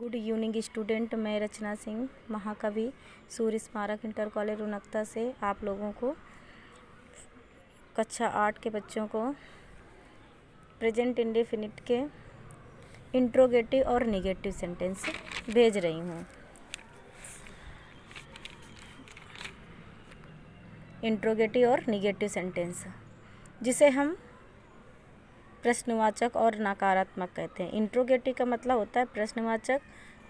Good evening student, मैं रचना सिंह महाकवि सूर्य स्मारक इंटर कॉलेज रुनकता से आप लोगों को कक्षा 8 के बच्चों को प्रेजेंट इंडेफिनिट के इंट्रोगेटिव और निगेटिव सेंटेंस भेज रही हूँ। इंट्रोगेटिव और निगेटिव सेंटेंस जिसे हम प्रश्नवाचक और नकारात्मक कहते हैं। इंट्रोगेटिव का मतलब होता है प्रश्नवाचक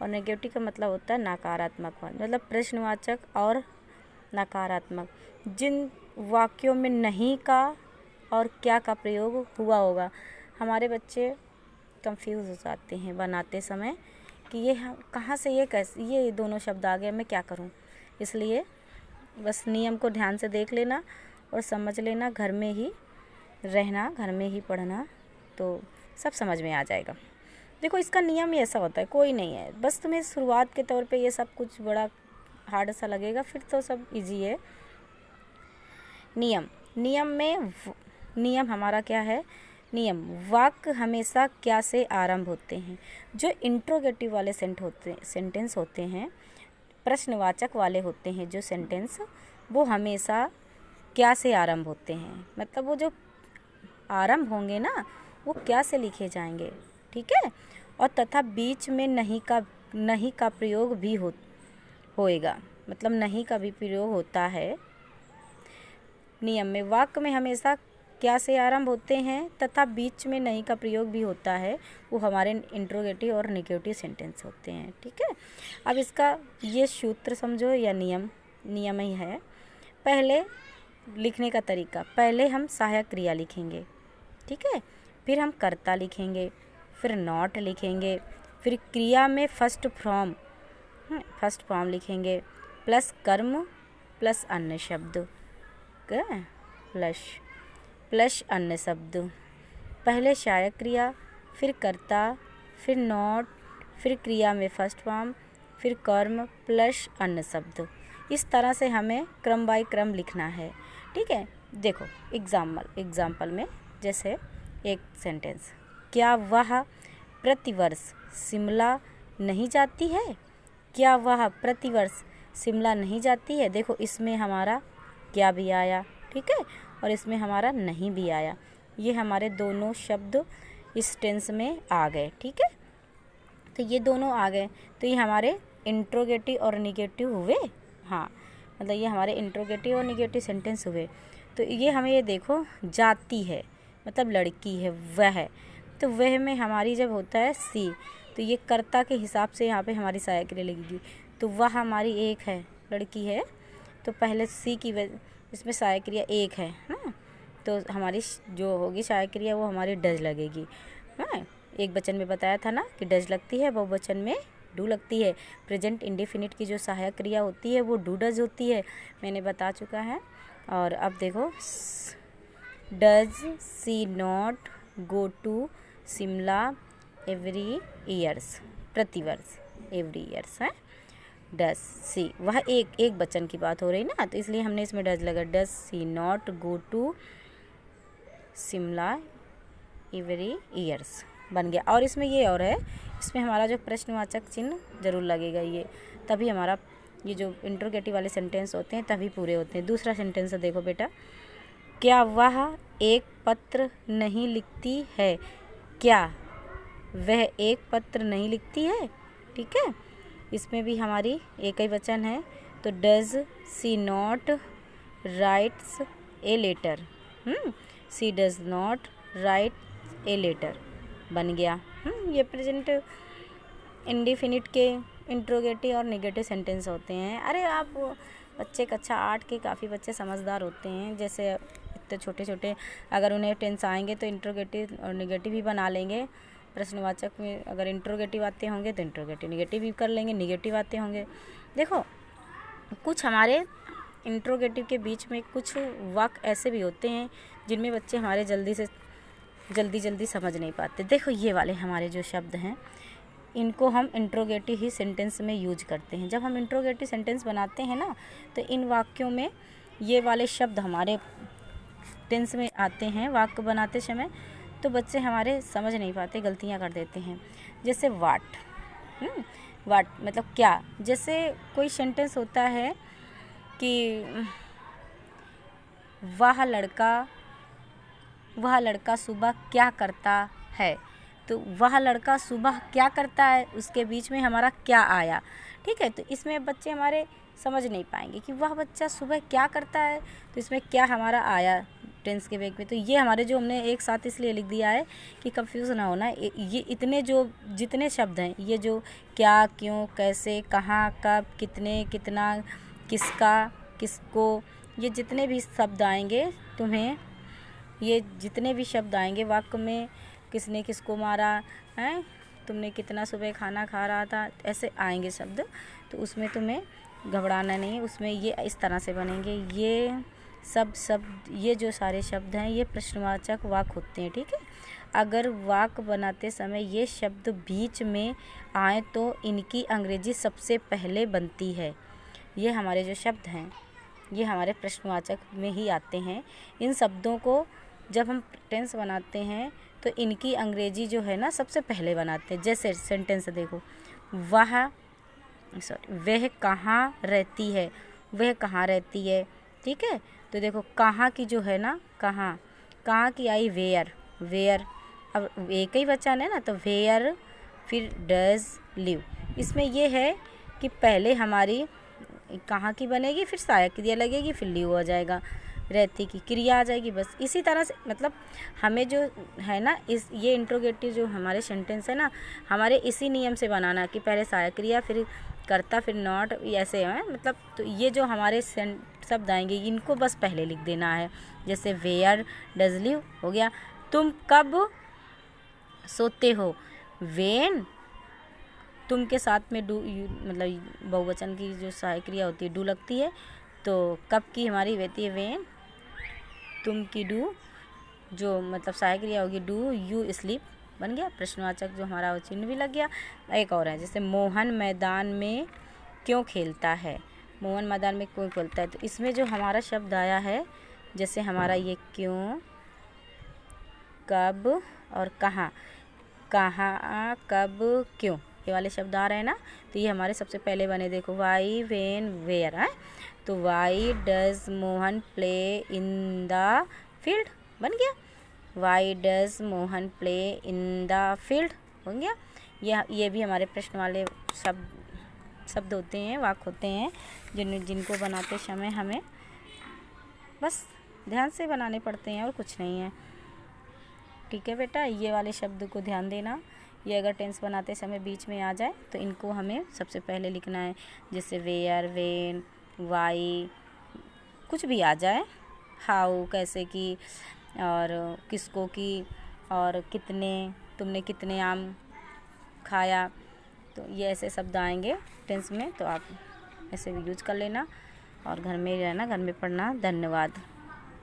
और नेगेटिव का मतलब होता है नकारात्मक। मतलब प्रश्नवाचक और नकारात्मक। जिन वाक्यों में नहीं का और क्या का प्रयोग हुआ होगा, हमारे बच्चे कंफ्यूज हो जाते हैं बनाते समय कि ये कहाँ से ये दोनों शब्द आ गए, मैं क्या करूँ। इसलिए बस नियम को ध्यान से देख लेना और समझ लेना, घर में ही रहना, घर में ही पढ़ना, तो सब समझ में आ जाएगा। देखो, इसका नियम ही ऐसा होता है, कोई नहीं है। बस तुम्हें शुरुआत के तौर पे ये सब कुछ बड़ा हार्ड सा लगेगा, फिर तो सब इजी है। नियम हमारा क्या है? नियम वाक्य हमेशा क्या से आरंभ होते हैं। जो इंट्रोगेटिव वाले सेंटेंस होते हैं, प्रश्नवाचक वाले होते हैं जो सेंटेंस, वो हमेशा क्या से आरंभ होते हैं। मतलब वो जो आरंभ होंगे ना, वो क्या से लिखे जाएंगे, ठीक है। और तथा बीच में नहीं का प्रयोग भी होएगा। मतलब नहीं का भी प्रयोग होता है नियम में। वाक्य में हमेशा क्या से आरंभ होते हैं तथा बीच में नहीं का प्रयोग भी होता है, वो हमारे इंट्रोगेटिव और निगेटिव सेंटेंस होते हैं, ठीक है। अब इसका ये सूत्र समझो या नियम ही है। पहले लिखने का तरीका, पहले हम सहायक क्रिया लिखेंगे, ठीक है। फिर हम कर्ता लिखेंगे, फिर नॉट लिखेंगे, फिर क्रिया में फर्स्ट फॉर्म लिखेंगे, प्लस कर्म प्लस अन्य शब्द, प्लस अन्य शब्द। पहले सहायक क्रिया, फिर कर्ता, फिर नॉट, फिर क्रिया में फर्स्ट फॉर्म, फिर कर्म प्लस अन्य शब्द। इस तरह से हमें क्रम बाय क्रम लिखना है, ठीक है। देखो एग्जाम्पल में, जैसे एक सेंटेंस, क्या वह प्रतिवर्ष शिमला नहीं जाती है? क्या वह प्रतिवर्ष शिमला नहीं जाती है? देखो, इसमें हमारा क्या भी आया, ठीक है, और इसमें हमारा नहीं भी आया। ये हमारे दोनों शब्द इस टेंस में आ गए, ठीक है। तो ये दोनों आ गए, तो ये हमारे इंट्रोगेटिव और निगेटिव हुए। हाँ, मतलब ये हमारे इंट्रोगेटिव और निगेटिव सेंटेंस हुए। तो ये हमें ये देखो, जाती है मतलब लड़की है, वह, तो वह में हमारी जब होता है सी, तो ये कर्ता के हिसाब से यहाँ पे हमारी सहायक क्रिया लगेगी। तो वह हमारी एक है, लड़की है, तो पहले सी की इसमें सहायक क्रिया एक है ना, तो हमारी जो होगी सहायक क्रिया वो हमारी डज लगेगी। हाँ, एक वचन में बताया था ना कि डज लगती है, बहुवचन में डू लगती है। प्रेजेंट इंडेफिनिट की जो सहायक क्रिया होती है वो डू डज होती है, मैंने बता चुका है। और अब देखो, does she not go to Shimla every years, प्रतिवर्ष, एवरी ईयर्स है। डज सी, वह एक वचन की बात हो रही ना, तो इसलिए हमने इसमें डज लगा। Does she not go to Shimla every years बन गया। और इसमें ये और है, इसमें हमारा जो प्रश्नवाचक चिन्ह जरूर लगेगा, ये तभी हमारा ये जो इंट्रोगेटिव वाले सेंटेंस होते हैं तभी पूरे होते हैं। दूसरा सेंटेंस देखो बेटा, क्या वह एक पत्र नहीं लिखती है? क्या वह एक पत्र नहीं लिखती है, ठीक है। इसमें भी हमारी एक ही वचन है, तो does she not writes a letter, she does not write a letter बन गया। ये प्रेजेंट इंडेफिनिट के इंट्रोगेटिव और निगेटिव सेंटेंस होते हैं। अरे आप बच्चे कक्षा 8 के काफ़ी बच्चे समझदार होते हैं, जैसे इतने छोटे छोटे, अगर उन्हें टेंस आएंगे तो इंट्रोगेटिव और निगेटिव ही बना लेंगे। प्रश्नवाचक में अगर इंट्रोगेटिव आते होंगे तो इंट्रोगेटिव निगेटिव भी कर लेंगे, निगेटिव आते होंगे। देखो, कुछ हमारे इंट्रोगेटिव के बीच में कुछ वाक्य ऐसे भी होते हैं जिनमें बच्चे हमारे जल्दी समझ नहीं पाते। देखो, ये वाले हमारे जो शब्द हैं, इनको हम इंट्रोगेटिव ही सेंटेंस में यूज करते हैं। जब हम इंट्रोगेटिव सेंटेंस बनाते हैं ना, तो इन वाक्यों में ये वाले शब्द हमारे टेंस में आते हैं वाक्य बनाते समय, तो बच्चे हमारे समझ नहीं पाते, गलतियाँ कर देते हैं। जैसे वाट, वाट मतलब क्या। जैसे कोई सेंटेंस होता है कि वह लड़का सुबह क्या करता है, तो वह लड़का सुबह क्या करता है, उसके बीच में हमारा क्या आया। ठीक है, तो इसमें बच्चे हमारे समझ नहीं पाएंगे कि वह बच्चा सुबह क्या करता है, तो इसमें क्या हमारा आया टेंस के वेग में। तो ये हमारे जो हमने एक साथ इसलिए लिख दिया है कि कंफ्यूज ना होना। ये इतने जो जितने शब्द हैं, ये जो क्या, क्यों, कैसे, कहाँ, कब, कितने, कितना, किसका, किसको, ये जितने भी शब्द आएंगे तुम्हें, ये जितने भी शब्द आएंगे वाक्य में, किसने किसको मारा है, तुमने कितना सुबह खाना खा रहा था, ऐसे आएंगे शब्द। तो उसमें तुम्हें घबराना नहीं है, उसमें ये इस तरह से बनेंगे। ये सब शब्द, ये जो सारे शब्द हैं, ये प्रश्नवाचक वाक्य होते हैं। ठीक है, अगर वाक्य बनाते समय ये शब्द बीच में आए तो इनकी अंग्रेजी सबसे पहले बनती है। ये हमारे जो शब्द हैं, ये हमारे प्रश्नवाचक में ही आते हैं। इन शब्दों को जब हम टेंस बनाते हैं तो इनकी अंग्रेजी जो है ना सबसे पहले बनाते हैं। जैसे सेंटेंस देखो, वह कहाँ रहती है, वह कहाँ रहती है। ठीक है, तो देखो कहाँ की जो है ना, कहाँ की आई वेयर। अब एक ही बच्चा है ना, तो वेयर फिर डज लिव। इसमें ये है कि पहले हमारी कहाँ की बनेगी, फिर सहायक क्रिया लगेगी, फिर लिव हो जाएगा, रहती की क्रिया आ जाएगी। बस इसी तरह से मतलब हमें जो है ना, इस ये इंट्रोगेटिव जो हमारे सेंटेंस है ना, हमारे इसी नियम से बनाना कि पहले सहायक क्रिया, फिर कर्ता, फिर नॉट, ऐसे है मतलब। तो ये जो हमारे शब्द आएंगे इनको बस पहले लिख देना है। जैसे वेयर डज लिव हो गया। तुम कब सोते हो, वेन। तुम के साथ में डू मतलब बहुवचन की जो सहायक क्रिया होती है डू लगती है, तो कब की हमारी रहती है वेन। तुम की डू जो मतलब सहायक क्रिया होगी डू यू स्लीप, बन गया प्रश्नवाचक जो हमारा चिन्ह भी लग गया। एक और है, जैसे मोहन मैदान में क्यों खेलता है, मोहन मैदान में क्यों खेलता है। तो इसमें जो हमारा शब्द आया है, जैसे हमारा ये क्यों, कब और कहाँ, कब, क्यों, ये वाले शब्द आ रहे हैं ना, तो ये हमारे सबसे पहले बने। देखो वाई, वेन, वेयर है, तो why does Mohan play in the field, बन गया। Why does Mohan play in the field, बन गया। ये भी हमारे प्रश्न वाले शब्द होते हैं, वाक्य होते हैं, जिनको बनाते समय हमें बस ध्यान से बनाने पड़ते हैं और कुछ नहीं है। ठीक है बेटा, ये वाले शब्द को ध्यान देना। ये अगर टेंस बनाते समय बीच में आ जाए तो इनको हमें सबसे पहले लिखना है। जैसे वेयर, वेन, वाई, कुछ भी आ जाए, हाउ कैसे की, और किसको की, और कितने, तुमने कितने आम खाया, तो ये ऐसे शब्द आएंगे टेंस में। तो आप ऐसे भी यूज कर लेना और घर में रहना, घर में पढ़ना। धन्यवाद।